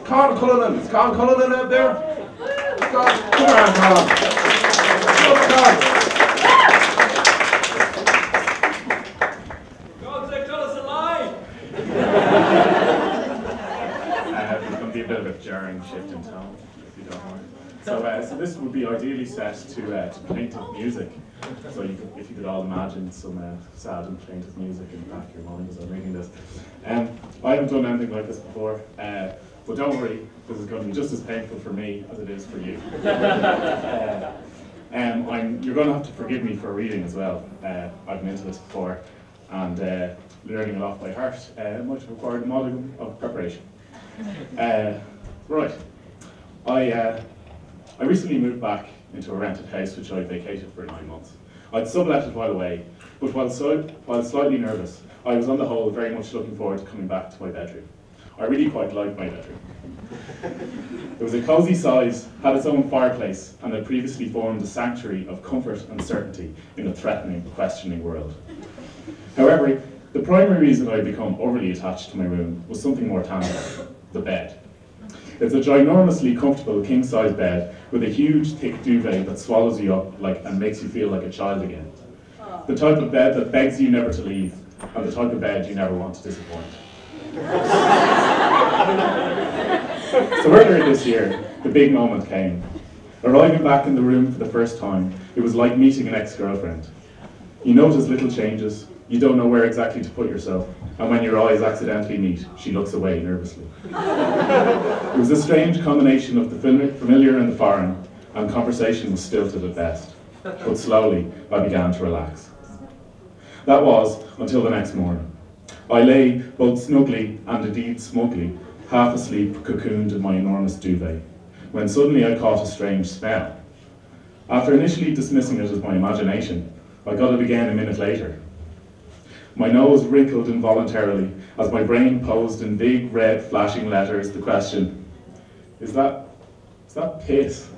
Conn Cullinan. Is Conn Cullinan out there? Conn, come on, Conn. Come on, God say, tell us a lie! There's going to be a bit of a jarring shift in tone, if you don't mind. So this would be ideally set to plaintive music. So if you could all imagine some sad and plaintive music in the back of your mind as I'm reading this. I haven't done anything like this before, but don't worry, this is going to be just as painful for me as it is for you. You're going to have to forgive me for reading as well. I've been into this before, and learning it off by heart might have required a modicum of preparation. Right. I recently moved back into a rented house which I vacated for 9 months. I'd sublet it by the way, but while slightly nervous, I was on the whole very much looking forward to coming back to my bedroom. I really quite liked my bedroom. It was a cosy size, had its own fireplace, and had previously formed a sanctuary of comfort and certainty in a threatening, questioning world. However, the primary reason I'd become overly attached to my room was something more tangible: the bed. It's a ginormously comfortable king-size bed with a huge, thick duvet that swallows you up and makes you feel like a child again. The type of bed that begs you never to leave, and the type of bed you never want to disappoint. So earlier this year, the big moment came. Arriving back in the room for the first time, it was like meeting an ex-girlfriend. You notice little changes, you don't know where exactly to put yourself, and when your eyes accidentally meet, she looks away nervously. It was a strange combination of the familiar and the foreign, and conversation was stilted at best. But slowly, I began to relax. That was until the next morning. I lay, both snugly and indeed smugly, half asleep, cocooned in my enormous duvet, when suddenly I caught a strange smell. After initially dismissing it as my imagination, I got it again a minute later. My nose wrinkled involuntarily as my brain posed in big red flashing letters the question, is that piss?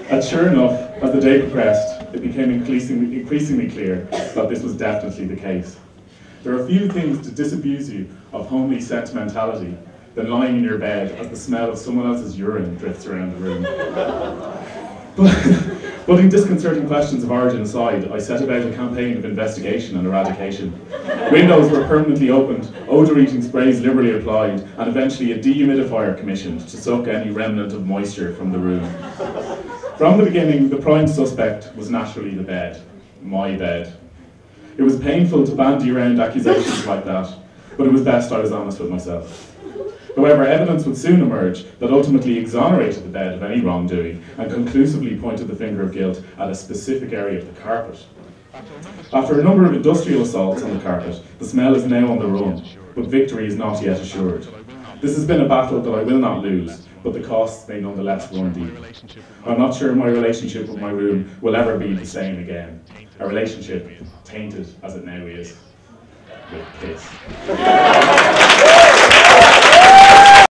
And sure enough, as the day progressed, it became increasingly clear that this was definitely the case. There are few things to disabuse you of homely sentimentality than lying in your bed as the smell of someone else's urine drifts around the room. Putting disconcerting questions of origin aside, I set about a campaign of investigation and eradication. Windows were permanently opened, odour-eating sprays liberally applied, and eventually a dehumidifier commissioned to suck any remnant of moisture from the room. From the beginning, the prime suspect was naturally the bed, my bed. It was painful to bandy around accusations like that, but it was best I was honest with myself. However, evidence would soon emerge that ultimately exonerated the bed of any wrongdoing and conclusively pointed the finger of guilt at a specific area of the carpet. After a number of industrial assaults on the carpet, the smell is now on the run, but victory is not yet assured. This has been a battle that I will not lose, but the costs may nonetheless run deep. I'm not sure my relationship with my room will ever be the same again. A relationship tainted as it now is with piss.